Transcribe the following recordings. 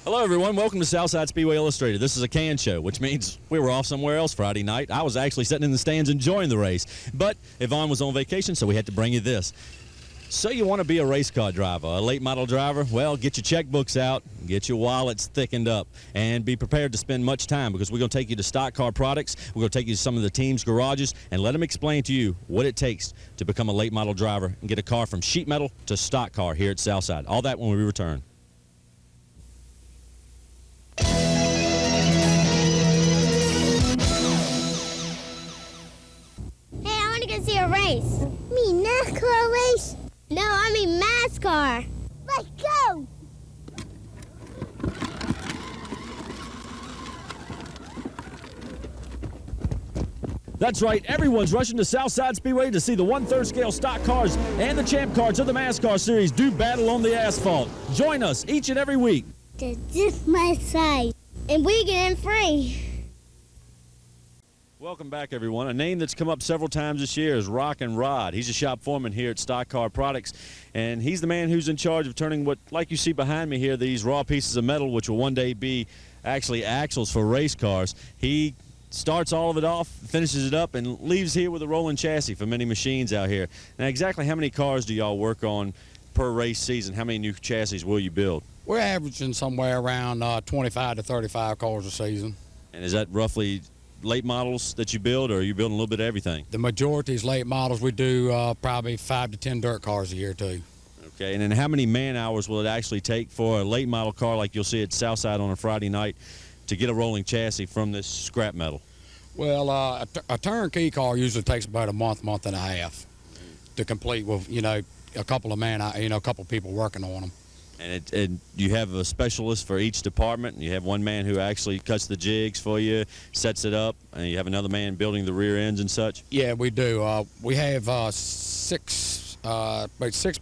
Hello, everyone. Welcome to Southside Speedway Illustrated. This is a can show, which means we were off somewhere else Friday night. I was actually sitting in the stands enjoying the race, but Yvonne was on vacation, so we had to bring you this. So you want to be a race car driver, a late model driver? Well, get your checkbooks out, get your wallets thickened up, and be prepared to spend much time because we're going to take you to Stock Car Products. We're going to take you to some of the team's garages and let them explain to you what it takes to become a late model driver and get a car from sheet metal to stock car here at Southside. All that when we return. See a race. You mean NASCAR race? No, I mean NASCAR. Let's go. That's right, everyone's rushing to Southside Speedway to see the 1/3 scale stock cars and the champ cars of the NASCAR series do battle on the asphalt. Join us each and every week. To just my size. And we get in free. Welcome back, everyone. A name that's come up several times this year is Rockin' Rod. He's a shop foreman here at Stock Car Products, and he's the man who's in charge of turning what, like you see behind me here, these raw pieces of metal, which will one day be actually axles for race cars. He starts all of it off, finishes it up, and leaves here with a rolling chassis for many machines out here. Now, exactly how many cars do y'all work on per race season? How many new chassis will you build? We're averaging somewhere around 25 to 35 cars a season. And is that roughly late models that you build, or are you building a little bit of everything? The majority is late models. We do probably 5 to 10 dirt cars a year too. Okay, and then how many man hours will it actually take for a late model car like you'll see at Southside on a Friday night to get a rolling chassis from this scrap metal? Well, a turnkey car usually takes about a month and a half to complete with, a couple of a couple people working on them. And you have a specialist for each department, and you have one man who actually cuts the jigs for you, sets it up, and you have another man building the rear ends and such? Yeah, we do. We have about six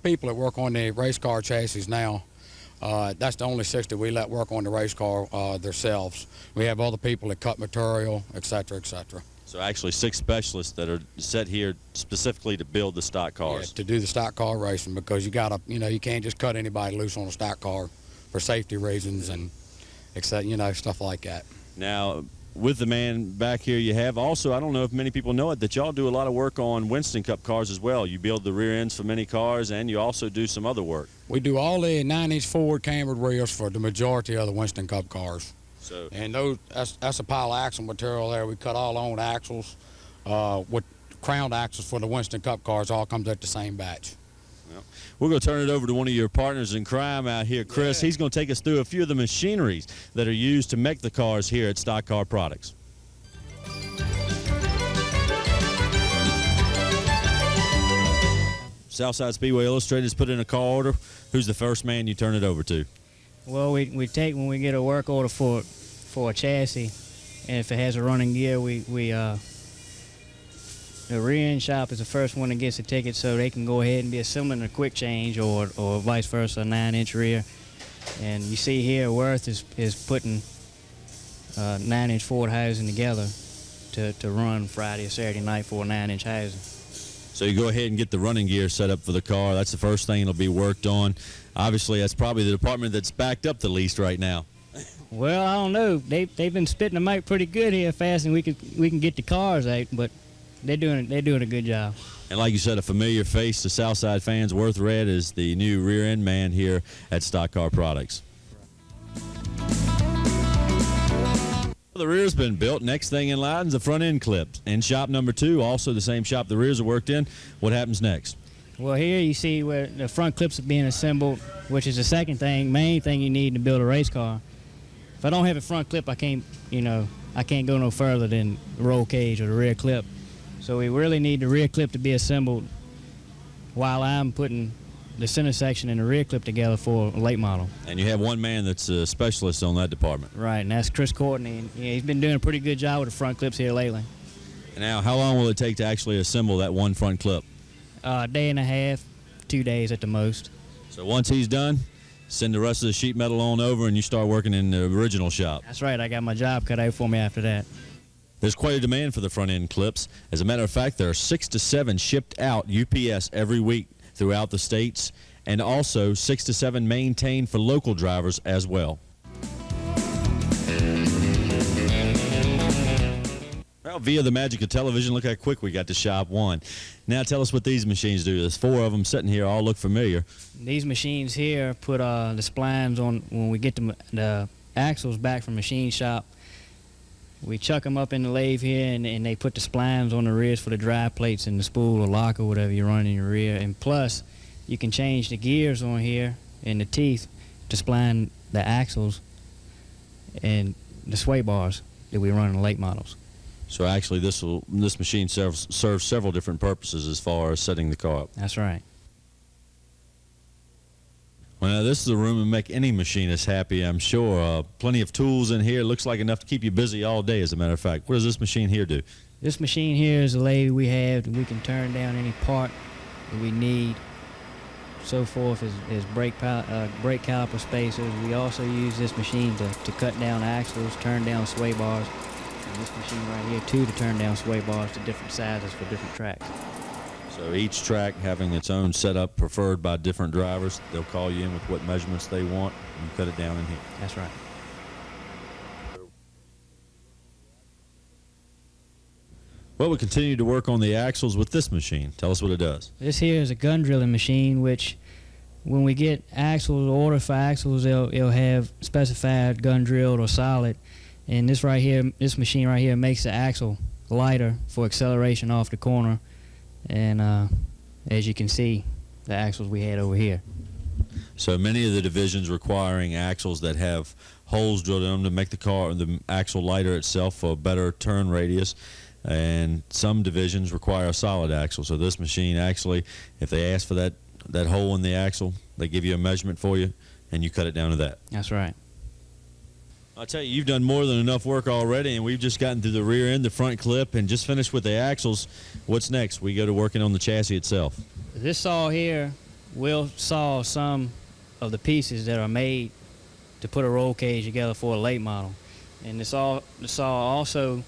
people that work on the race car chassis now. That's the only 6 that we let work on the race car themselves. We have other people that cut material, et cetera, et cetera. So actually 6 specialists that are set here specifically to build the stock cars. Yeah, to do the stock car racing, because you gotta, you can't just cut anybody loose on a stock car for safety reasons and stuff like that. Now, with the man back here you have also, I don't know if many people know it, that y'all do a lot of work on Winston Cup cars as well. You build the rear ends for many cars, and you also do some other work. We do all the 9-inch forward cambered wheels for the majority of the Winston Cup cars. So, and that's a pile of axle material there. We cut all our own axles with crowned axles for the Winston Cup cars. All comes at the same batch. Well, we're going to turn it over to one of your partners in crime out here, Chris. Yeah. He's going to take us through a few of the machineries that are used to make the cars here at Stock Car Products. Southside Speedway Illustrated has put in a call order. Who's the first man you turn it over to? Well, we take when we get a work order for a chassis, and if it has a running gear, the rear end shop is the first one that gets the ticket, so they can go ahead and be assembling a quick change or vice versa, a 9-inch rear. And you see here, Worth is putting 9-inch forward housing together to run Friday or Saturday night for a 9-inch housing. So you go ahead and get the running gear set up for the car. That's the first thing that'll be worked on. Obviously, that's probably the department that's backed up the least right now. Well, I don't know. They've been spitting them out pretty good here fast, and we can get the cars out, but they're doing a good job. And like you said, a familiar face to Southside fans, Worth Red is the new rear end man here at Stock Car Products. The rear's been built. Next thing in line is the front end clips. In shop number 2, also the same shop the rears are worked in. What happens next? Well, here you see where the front clips are being assembled, which is the main thing you need to build a race car. If I don't have a front clip, I can't go no further than the roll cage or the rear clip. So we really need the rear clip to be assembled while I'm putting the center section and the rear clip together for a late model. And you have one man that's a specialist on that department. Right, and that's Chris Courtney. And, he's been doing a pretty good job with the front clips here lately. And now, how long will it take to actually assemble that one front clip? A day and a half, 2 days at the most. So once he's done, send the rest of the sheet metal on over and you start working in the original shop. That's right, I got my job cut out for me after that. There's quite a demand for the front end clips. As a matter of fact, there are 6 to 7 shipped out UPS every week throughout the states, and also 6 to 7 maintained for local drivers as well. Well, via the magic of television, look how quick we got to shop one. Now tell us what these machines do. There's 4 of them sitting here, all look familiar. These machines here put the splines on when we get the axles back from machine shop. We chuck them up in the lathe here, and they put the splines on the rears for the drive plates and the spool or lock or whatever you run in your rear. And plus, you can change the gears on here and the teeth to spline the axles and the sway bars that we run in the late models. So actually, this machine serves several different purposes as far as setting the car up. That's right. Well, now, this is a room to make any machinist happy, I'm sure. Plenty of tools in here. Looks like enough to keep you busy all day, as a matter of fact. What does this machine here do? This machine here is a lathe we have that we can turn down any part that we need. So forth as brake caliper spacers. We also use this machine to cut down axles, turn down sway bars. And this machine right here, too, to turn down sway bars to different sizes for different tracks. So each track having its own setup preferred by different drivers. They'll call you in with what measurements they want, and you cut it down in here. That's right. Well, we continue to work on the axles with this machine. Tell us what it does. This here is a gun drilling machine, which when we get axles, order for axles, it'll have specified gun drilled or solid. And this right here, this machine right here makes the axle lighter for acceleration off the corner. And as you can see, the axles we had over here. So many of the divisions requiring axles that have holes drilled in them to make the axle lighter itself for a better turn radius. And some divisions require a solid axle. So this machine actually, if they ask for that hole in the axle, they give you a measurement for you, and you cut it down to that. That's right. I'll tell you, you've done more than enough work already, and we've just gotten through the rear end, the front clip, and just finished with the axles. What's next? We go to working on the chassis itself. This saw here will saw some of the pieces that are made to put a roll cage together for a late model. And the saw also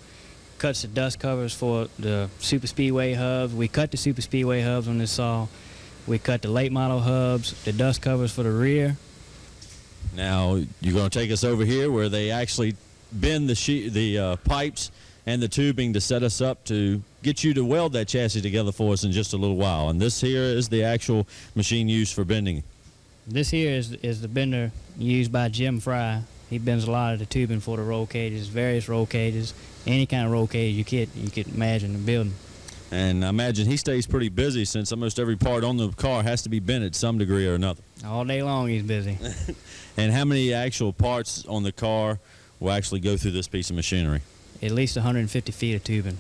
cuts the dust covers for the Super Speedway hubs. We cut the Super Speedway hubs on this saw. We cut the late model hubs, the dust covers for the rear. Now, you're going to take us over here where they actually bend the pipes and the tubing to set us up to get you to weld that chassis together for us in just a little while. And this here is the actual machine used for bending. This here is the bender used by Jim Fry. He bends a lot of the tubing for the roll cages, various roll cages, any kind of roll cage you could imagine in building. And I imagine he stays pretty busy since almost every part on the car has to be bent at some degree or another. All day long he's busy. And how many actual parts on the car will actually go through this piece of machinery? At least 150 feet of tubing.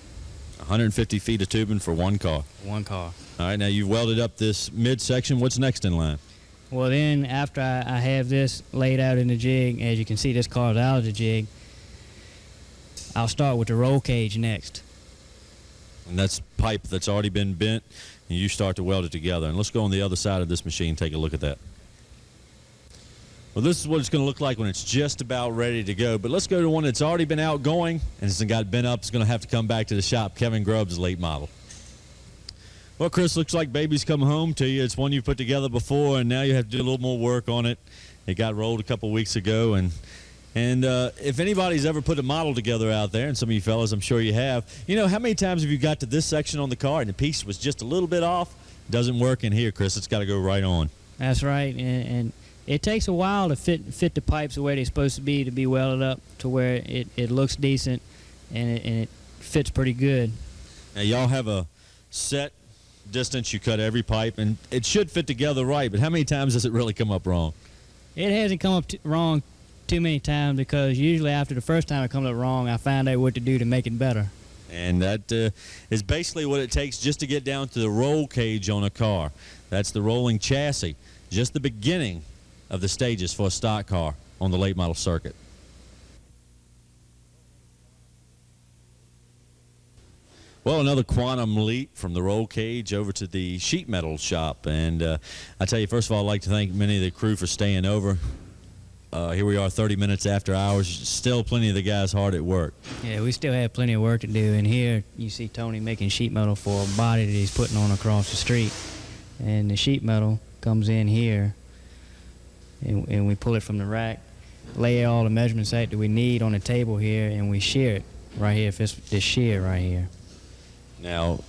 150 feet of tubing for one car. One car. All right, now you've welded up this midsection. What's next in line? Well, then after I have this laid out in the jig, as you can see this car's out of the jig, I'll start with the roll cage next. And that's pipe that's already been bent, and you start to weld it together. And let's go on the other side of this machine and take a look at that. Well, this is what it's going to look like when it's just about ready to go. But let's go to one that's already been outgoing and hasn't got bent up. It's going to have to come back to the shop. Kevin Grubb's late model. Well, Chris, looks like baby's come home to you. It's one you put together before, and now you have to do a little more work on it. It got rolled a couple weeks ago, and if anybody's ever put a model together out there, and some of you fellas, I'm sure you have, you know, how many times have you got to this section on the car and the piece was just a little bit off? Doesn't work in here, Chris. It's got to go right on. That's right, and it takes a while to fit the pipes the way they're supposed to be welded up to where it looks decent and it fits pretty good. Now, y'all have a set distance you cut every pipe, and it should fit together right, but how many times does it really come up wrong? It hasn't come up wrong too many times, because usually after the first time it comes up wrong, I find out what to do to make it better. And that is basically what it takes just to get down to the roll cage on a car. That's the rolling chassis, just the beginning of the stages for a stock car on the late model circuit. Well, another quantum leap from the roll cage over to the sheet metal shop. And I tell you, first of all, I'd like to thank many of the crew for staying over. Here we are 30 minutes after hours. Still plenty of the guys hard at work. Yeah, we still have plenty of work to do. And here you see Tony making sheet metal for a body that he's putting on across the street. And the sheet metal comes in here, and we pull it from the rack. lay all the measurements out that we need on the table here, and we shear it right here. If it's this shear right here. Now,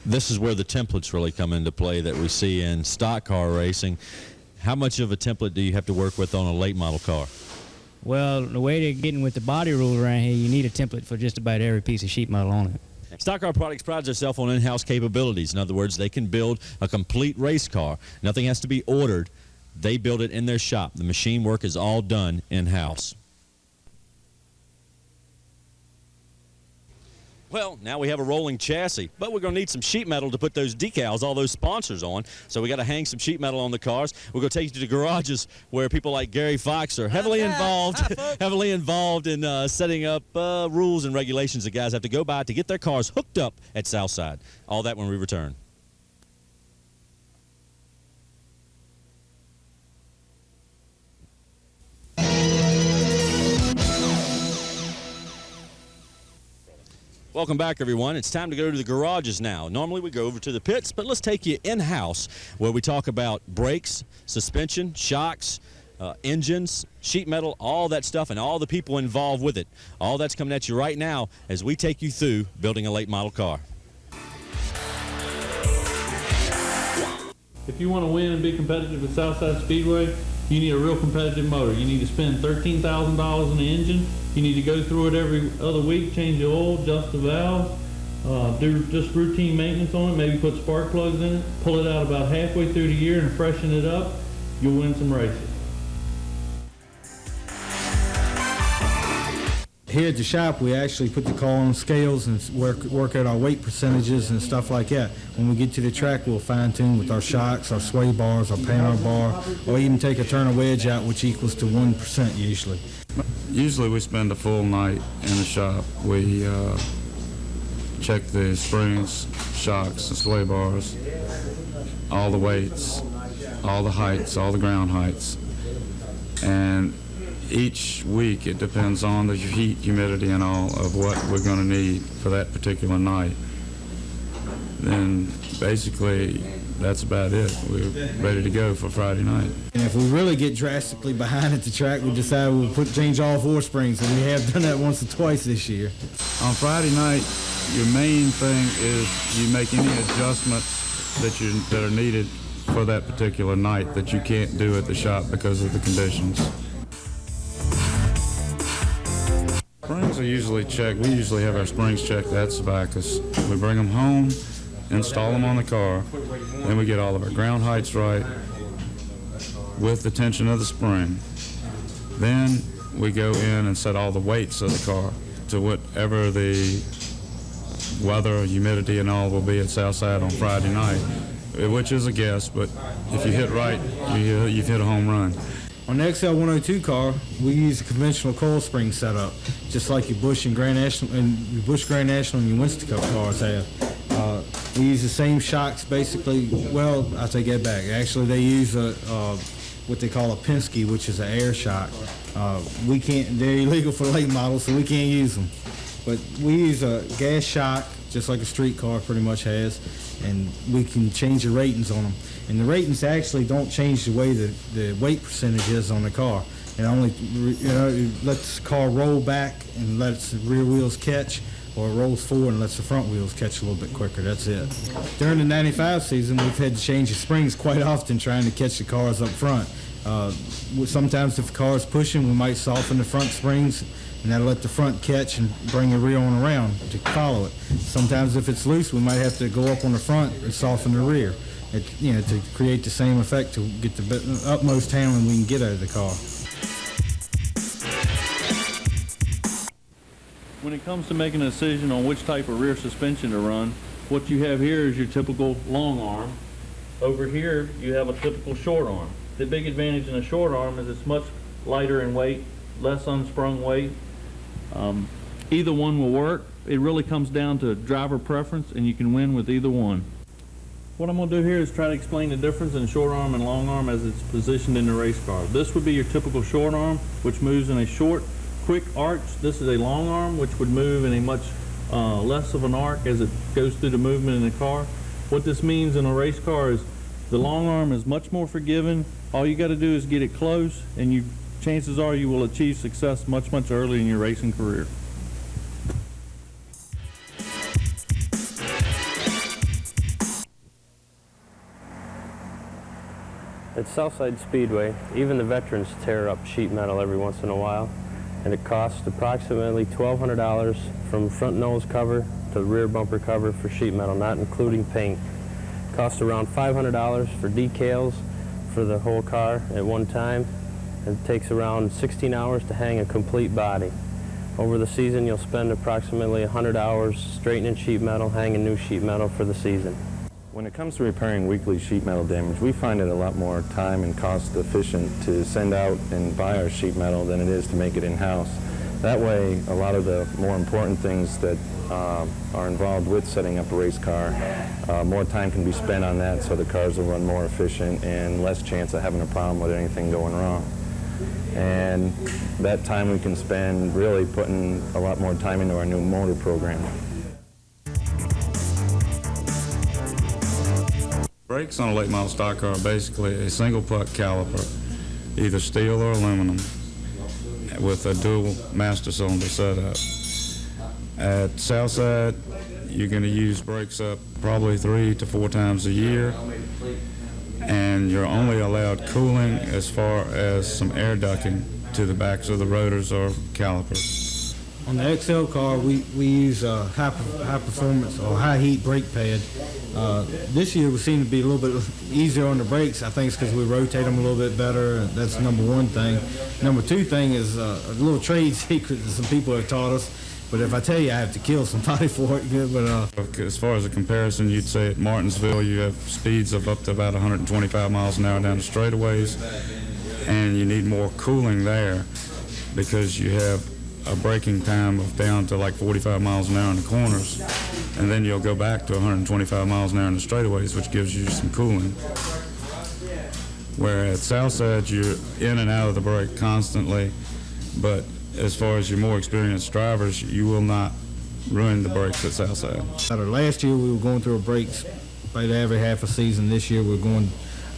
this is where the templates really come into play that we see in stock car racing. How much of a template do you have to work with on a late model car? Well, the way they're getting with the body rules around here, you need a template for just about every piece of sheet metal on it. Stock Car Products prides itself on in-house capabilities. In other words, they can build a complete race car. Nothing has to be ordered. They build it in their shop. The machine work is all done in-house. Well, now we have a rolling chassis, but we're going to need some sheet metal to put those decals, all those sponsors on. So we got to hang some sheet metal on the cars. We're going to take you to the garages where people like Gary Fox are heavily involved in setting up rules and regulations that guys have to go by to get their cars hooked up at Southside. All that when we return. Welcome back, everyone. It's time to go to the garages now. Normally we go over to the pits, but let's take you in-house where we talk about brakes, suspension, shocks, engines, sheet metal, all that stuff, and all the people involved with it. All that's coming at you right now as we take you through building a late model car. If you want to win and be competitive at Southside Speedway, you need a real competitive motor. You need to spend $13,000 in the engine. You need to go through it every other week, change the oil, adjust the valve, do just routine maintenance on it, maybe put spark plugs in it, pull it out about halfway through the year and freshen it up. You'll win some races. Here at the shop, we actually put the car on scales and work out our weight percentages and stuff like that. When we get to the track, we'll fine-tune with our shocks, our sway bars, our panel bar, or even take a turner wedge out, which equals to 1% usually. Usually we spend a full night in the shop. We check the springs, shocks, the sway bars, all the weights, all the heights, all the ground heights. And each week it depends on the heat, humidity, and all of what we're going to need for that particular night. Then basically that's about it. We're ready to go for Friday night. And if we really get drastically behind at the track, we decide we'll change all 4 springs, and we have done that once or twice this year. On Friday night, your main thing is you make any adjustments that are needed for that particular night that you can't do at the shop because of the conditions. Springs are usually checked. We usually have our springs checked at Sabacus. We bring them home, install them on the car, then we get all of our ground heights right with the tension of the spring. Then we go in and set all the weights of the car to whatever the weather, humidity, and all will be at Southside on Friday night, which is a guess, but if you hit right, you've hit a home run. On the XL102 car, we use a conventional coil spring setup, just like your Busch and Grand National and your your Winston Cup cars have. We use the same shocks, basically. Well, I take that back. Actually, they use what they call a Penske, which is an air shock. We can't. They're illegal for late models, so we can't use them. But we use a gas shock, just like a street car pretty much has, and we can change the ratings on them. And the ratings actually don't change the way the weight percentage is on the car. It only it lets the car roll back and lets the rear wheels catch, or it rolls forward and lets the front wheels catch a little bit quicker. That's it. During the 95 season, we've had to change the springs quite often trying to catch the cars up front. Sometimes if the car is pushing, we might soften the front springs, and that'll let the front catch and bring the rear one around to follow it. Sometimes if it's loose, we might have to go up on the front and soften the rear. To create the same effect to get the utmost handling we can get out of the car. When it comes to making a decision on which type of rear suspension to run, what you have here is your typical long arm. Over here, you have a typical short arm. The big advantage in a short arm is it's much lighter in weight, less unsprung weight. Either one will work. It really comes down to driver preference, and you can win with either one. What I'm going to do here is try to explain the difference in short arm and long arm as it's positioned in the race car. This would be your typical short arm, which moves in a short, quick arch. This is a long arm, which would move in a much less of an arc as it goes through the movement in the car. What this means in a race car is the long arm is much more forgiving. All you got to do is get it close, and you chances are you will achieve success much, much earlier in your racing career. At Southside Speedway, even the veterans tear up sheet metal every once in a while, and it costs approximately $1,200 from front nose cover to rear bumper cover for sheet metal, not including paint. It costs around $500 for decals for the whole car at one time, and it takes around 16 hours to hang a complete body. Over the season, you'll spend approximately 100 hours straightening sheet metal, hanging new sheet metal for the season. When it comes to repairing weekly sheet metal damage, we find it a lot more time and cost efficient to send out and buy our sheet metal than it is to make it in-house. That way, a lot of the more important things that are involved with setting up a race car, more time can be spent on that so the cars will run more efficient and less chance of having a problem with anything going wrong. And that time we can spend really putting a lot more time into our new motor program. Brakes on a late model stock car are basically a single puck caliper, either steel or aluminum, with a dual master cylinder setup. At Southside, you're going to use brakes up probably 3 to 4 times a year, and you're only allowed cooling as far as some air ducting to the backs of the rotors or calipers. On the XL car, we use high performance or high heat brake pad. This year we seem to be a little bit easier on the brakes. I think it's because we rotate them a little bit better. That's number one thing. Number two thing is a little trade secret that some people have taught us. But if I tell you, I have to kill somebody for it. But as far as a comparison, you'd say at Martinsville you have speeds of up to about 125 miles an hour down the straightaways, and you need more cooling there because you have a braking time of down to like 45 miles an hour in the corners, and then you'll go back to 125 miles an hour in the straightaways, which gives you some cooling. Where at Southside, you're in and out of the brake constantly, but as far as your more experienced drivers, you will not ruin the brakes at Southside. Last year we were going through our brakes about every half a season. This year we're going,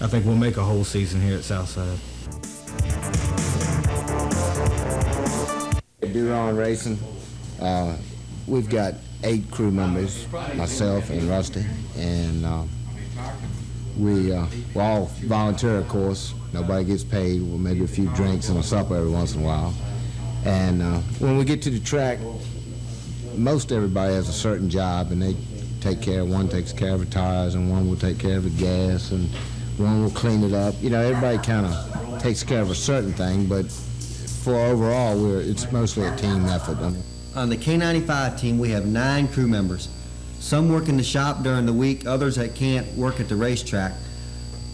I think we'll make a whole season here at Southside. Duron Racing, we've got 8 crew members, myself and Rusty, and we're all volunteer, of course. Nobody gets paid. We'll maybe a few drinks and a supper every once in a while. And when we get to the track, most everybody has a certain job, and they take care of, one takes care of the tires, and one will take care of the gas, and one will clean it up. You know, everybody kind of takes care of a certain thing, but for overall, it's mostly a team effort. On the K95 team, we have 9 crew members. Some work in the shop during the week, others that can't work at the racetrack.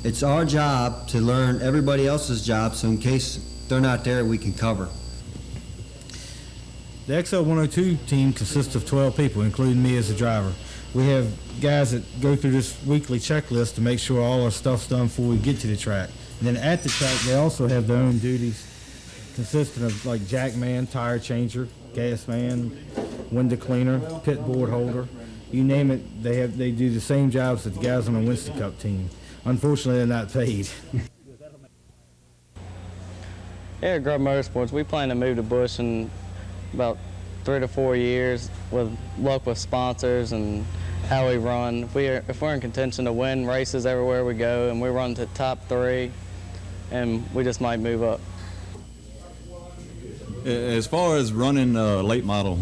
It's our job to learn everybody else's job, so in case they're not there, we can cover. The XL 102 team consists of 12 people, including me as a driver. We have guys that go through this weekly checklist to make sure all our stuff's done before we get to the track. And then at the track, they also have their own duties, consisting of like jack man, tire changer, gas man, window cleaner, pit board holder. You name it, they do the same jobs that the guys on the Winston Cup team. Unfortunately, they're not paid. Here at Grubb Motorsports, we plan to move to Busch in about 3 to 4 years with luck with sponsors and how we run. If we're in contention to win races everywhere we go, and we run to top 3, and we just might move up. As far as running late model,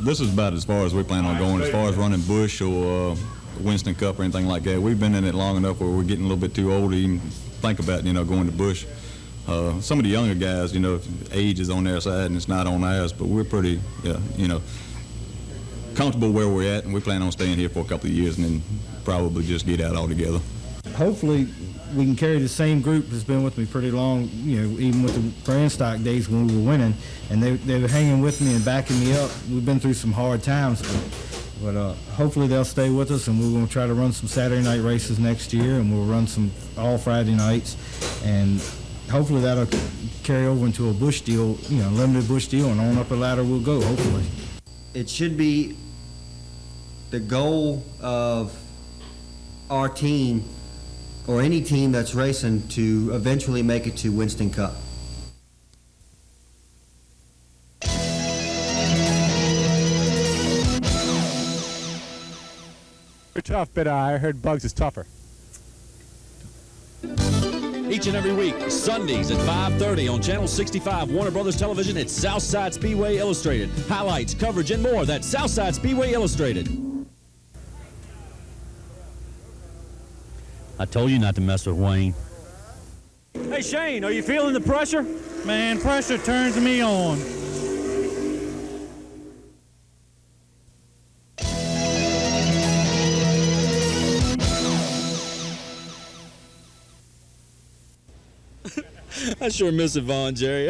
this is about as far as we plan on going. As far as running Busch or Winston Cup or anything like that, we've been in it long enough where we're getting a little bit too old to even think about, going to Busch. Some of the younger guys, age is on their side and it's not on ours, but we're pretty, comfortable where we're at, and we plan on staying here for a couple of years and then probably just get out altogether. Hopefully, we can carry the same group that's been with me pretty long, even with the Grand Stock days when we were winning, and they were hanging with me and backing me up. We've been through some hard times, but hopefully they'll stay with us, and we're going to try to run some Saturday night races next year, and we'll run some all Friday nights, and hopefully that'll carry over into a Busch deal, limited Busch deal, and on up a ladder we'll go, hopefully. It should be the goal of our team, or any team that's racing, to eventually make it to Winston Cup. tough, but I heard Bugs is tougher. Each and every week, Sundays at 5:30 on Channel 65, Warner Brothers Television, it's Southside Speedway Illustrated. Highlights, coverage, and more. That's Southside Speedway Illustrated. I told you not to mess with Wayne. Hey, Shane, are you feeling the pressure? Man, pressure turns me on. I sure miss Yvonne, Jerry.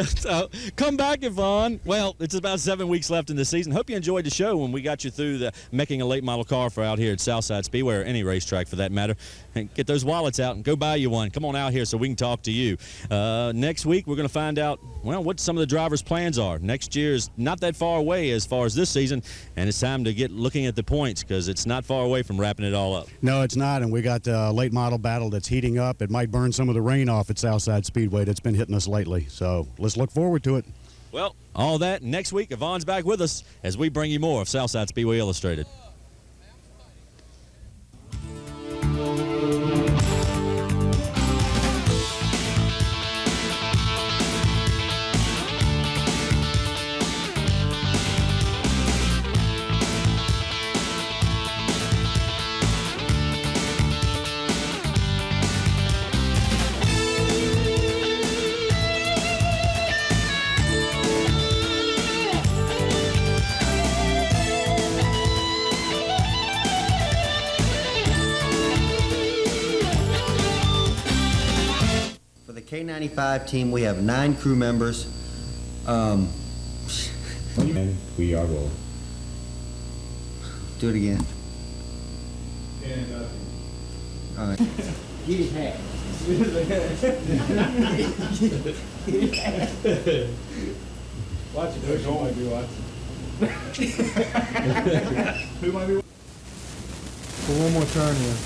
Come back, Yvonne. Well, it's about 7 weeks left in the season. Hope you enjoyed the show when we got you through the making a late model car for out here at Southside Speedway, or any racetrack for that matter. And get those wallets out and go buy you one. Come on out here so we can talk to you. Next week, we're going to find out, well, what some of the drivers' plans are. Next year is not that far away as far as this season, and it's time to get looking at the points because it's not far away from wrapping it all up. No, it's not, and we got a late model battle that's heating up. It might burn some of the rain off at Southside Speedway that's been hitting us lately, so let's look forward to it. Well, all that next week. Yvonne's back with us as we bring you more of Southside Speedway Illustrated. K95 team, we have 9 crew members. And we are rolling. Do it again. And, all right. Get his hat. Watch it, Who might be watching. Who might be watching? For one more turn here.